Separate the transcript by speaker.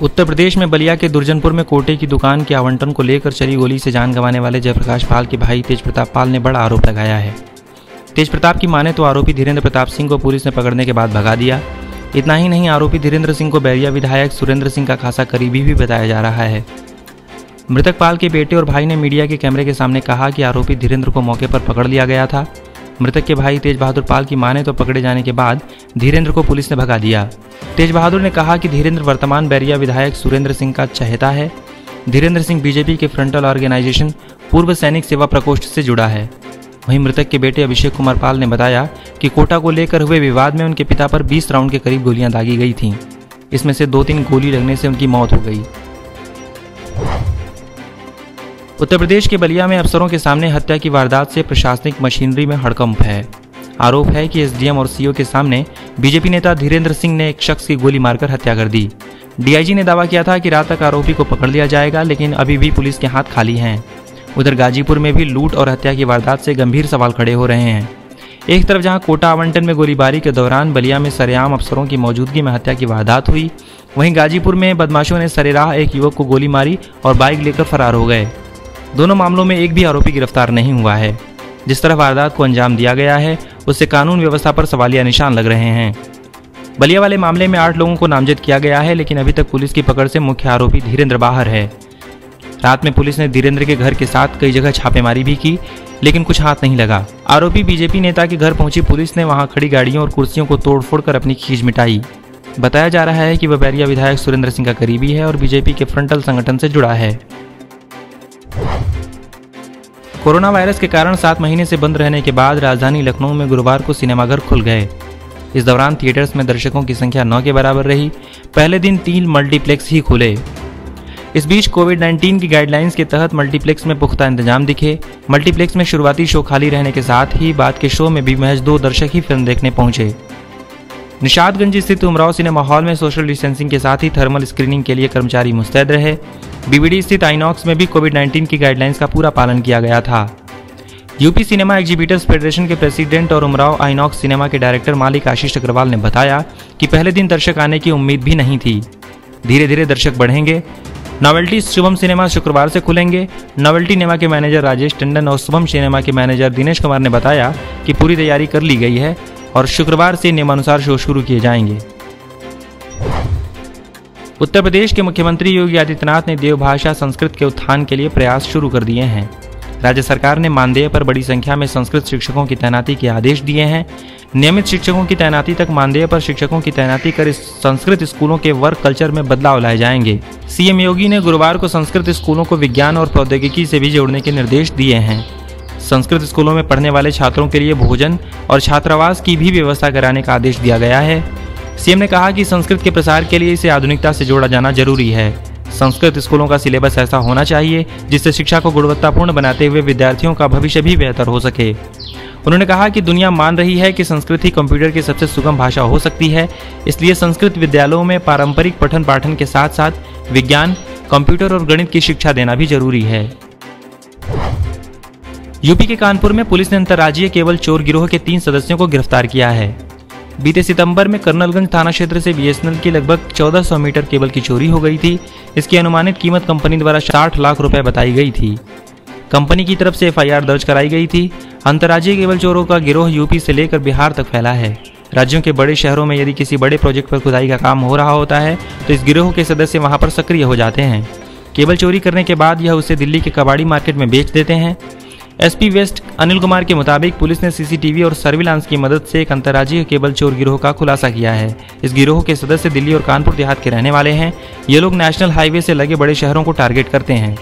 Speaker 1: उत्तर प्रदेश में बलिया के दुर्जनपुर में कोटे की दुकान के आवंटन को लेकर चली गोली से जान गंवाने वाले जयप्रकाश पाल के भाई तेज प्रताप पाल ने बड़ा आरोप लगाया है। तेज प्रताप की माने तो आरोपी धीरेन्द्र प्रताप सिंह को पुलिस ने पकड़ने के बाद भगा दिया। इतना ही नहीं, आरोपी धीरेन्द्र सिंह को बैरिया विधायक सुरेंद्र सिंह का खासा करीबी भी बताया जा रहा है। मृतक पाल के बेटे और भाई ने मीडिया के कैमरे के सामने कहा कि आरोपी धीरेन्द्र को मौके पर पकड़ लिया गया था। मृतक के भाई तेज बहादुर पाल की माने तो पकड़े जाने के बाद धीरेन्द्र को पुलिस ने भगा दिया। तेज बहादुर ने कहा कि धीरेन्द्र वर्तमान बैरिया विधायक सुरेंद्र सिंह का चहेता है। धीरेन्द्र सिंह बीजेपी के फ्रंटल ऑर्गेनाइजेशन पूर्व सैनिक सेवा प्रकोष्ठ से जुड़ा है। वहीं मृतक के बेटे अभिषेक कुमार पाल ने बताया कि कोटा को लेकर हुए विवाद में उनके पिता पर 20 राउंड के करीब गोलियां दागी गई थीं। इसमें से 2-3 गोली लगने से उनकी मौत हो गई। उत्तर प्रदेश के बलिया में अफसरों के सामने हत्या की वारदात से प्रशासनिक मशीनरी में हड़कंप है। आरोप है कि एसडीएम और सीओ के सामने बीजेपी नेता धीरेन्द्र सिंह ने एक शख्स की गोली मारकर हत्या कर दी। डीआईजी ने दावा किया था कि रात तक आरोपी को पकड़ लिया जाएगा, लेकिन अभी भी पुलिस के हाथ खाली हैं। उधर गाजीपुर में भी लूट और हत्या की वारदात से गंभीर सवाल खड़े हो रहे हैं। एक तरफ जहां कोटा आवंटन में गोलीबारी के दौरान बलिया में सरेआम अफसरों की मौजूदगी में हत्या की वारदात हुई, वहीं गाजीपुर में बदमाशों ने सरेराह एक युवक को गोली मारी और बाइक लेकर फरार हो गए। दोनों मामलों में एक भी आरोपी गिरफ्तार नहीं हुआ है। जिस तरह वारदात को अंजाम दिया गया है, उससे कानून व्यवस्था पर सवालिया निशान लग रहे हैं। बलिया वाले मामले में 8 लोगों को नामजद किया गया है, लेकिन अभी तक पुलिस की पकड़ से मुख्य आरोपी धीरेन्द्र बाहर है। रात में पुलिस ने धीरेन्द्र के घर के साथ कई जगह छापेमारी भी की, लेकिन कुछ हाथ नहीं लगा। आरोपी बीजेपी नेता के घर पहुंची पुलिस ने वहां खड़ी गाड़ियों और कुर्सियों को तोड़फोड़ कर अपनी खींच मिटाई। बताया जा रहा है कि वह बैरिया विधायक सुरेंद्र सिंह का करीबी है और बीजेपी के फ्रंटल संगठन से जुड़ा है। कोरोना वायरस के कारण 7 महीने से बंद रहने के बाद राजधानी लखनऊ में गुरुवार को सिनेमाघर खुल गए। इस दौरान थिएटर्स में दर्शकों की संख्या 9 के बराबर रही। पहले दिन 3 मल्टीप्लेक्स ही खुले। इस बीच कोविड-19 की गाइडलाइंस के तहत मल्टीप्लेक्स में पुख्ता इंतजाम दिखे। मल्टीप्लेक्स में शुरुआती शो खाली रहने के साथ ही बाद के शो में भी महज 2 दर्शक ही फिल्म देखने पहुंचे। निशादगंज स्थित उमराव सिनेमा हॉल में सोशल डिस्टेंसिंग के साथ ही थर्मल स्क्रीनिंग के लिए कर्मचारी मुस्तैद रहे। बीबीडी स्थित आइनॉक्स में भी कोविड-19 की गाइडलाइंस का पूरा पालन किया गया था। यूपी सिनेमा एग्जीबिटर्स फेडरेशन के प्रेसिडेंट और उमराव आइनॉक्स सिनेमा के डायरेक्टर मालिक आशीष अग्रवाल ने बताया कि पहले दिन दर्शक आने की उम्मीद भी नहीं थी। धीरे धीरे दर्शक बढ़ेंगे। नोवेल्टी शुभम सिनेमा शुक्रवार से खुलेंगे। नोवेल्टी सिनेमा के मैनेजर राजेश टंडन और शुभम सिनेमा के मैनेजर दिनेश कुमार ने बताया कि पूरी तैयारी कर ली गई है और शुक्रवार से नियमानुसार शो शुरू किए जाएंगे। उत्तर प्रदेश के मुख्यमंत्री योगी आदित्यनाथ ने देवभाषा संस्कृत के उत्थान के लिए प्रयास शुरू कर दिए हैं। राज्य सरकार ने मानदेय पर बड़ी संख्या में संस्कृत शिक्षकों की तैनाती के आदेश दिए हैं। नियमित शिक्षकों की तैनाती तक मानदेय पर शिक्षकों की तैनाती कर संस्कृत स्कूलों के वर्क कल्चर में बदलाव लाए जाएंगे। सीएम योगी ने गुरुवार को संस्कृत स्कूलों को विज्ञान और प्रौद्योगिकी से भी जोड़ने के निर्देश दिए हैं। संस्कृत स्कूलों में पढ़ने वाले छात्रों के लिए भोजन और छात्रावास की भी व्यवस्था कराने का आदेश दिया गया है। सीएम ने कहा कि संस्कृत के प्रसार के लिए इसे आधुनिकता से जोड़ा जाना जरूरी है। संस्कृत स्कूलों का सिलेबस ऐसा होना चाहिए जिससे शिक्षा को गुणवत्तापूर्ण बनाते हुए विद्यार्थियों का भविष्य भी बेहतर हो सके। उन्होंने कहा कि दुनिया मान रही है कि संस्कृत ही कंप्यूटर की सबसे सुगम भाषा हो सकती है, इसलिए संस्कृत विद्यालयों में पारंपरिक पठन पाठन के साथ साथ विज्ञान, कंप्यूटर और गणित की शिक्षा देना भी जरूरी है। यूपी के कानपुर में पुलिस ने अंतर्राज्यीय केबल चोर गिरोह के 3 सदस्यों को गिरफ्तार किया है। बीते सितंबर में कर्नलगंज थाना क्षेत्र से बीएसएनएल की लगभग 1400 मीटर केबल की चोरी हो गई थी। इसकी अनुमानित कीमत कंपनी द्वारा 60 लाख रुपए बताई गई थी। कंपनी की तरफ से एफआईआर दर्ज कराई गई थी। अंतर्राज्यीय केबल चोरों का गिरोह यूपी से लेकर बिहार तक फैला है। राज्यों के बड़े शहरों में यदि किसी बड़े प्रोजेक्ट पर खुदाई का काम हो रहा होता है तो इस गिरोह के सदस्य वहां पर सक्रिय हो जाते हैं। केबल चोरी करने के बाद यह उसे दिल्ली के कबाड़ी मार्केट में बेच देते हैं। एसपी वेस्ट अनिल कुमार के मुताबिक पुलिस ने सीसीटीवी और सर्विलांस की मदद से एक अंतर्राज्यीय केबल चोर गिरोह का खुलासा किया है। इस गिरोह के सदस्य दिल्ली और कानपुर देहात के रहने वाले हैं। ये लोग नेशनल हाईवे से लगे बड़े शहरों को टारगेट करते हैं।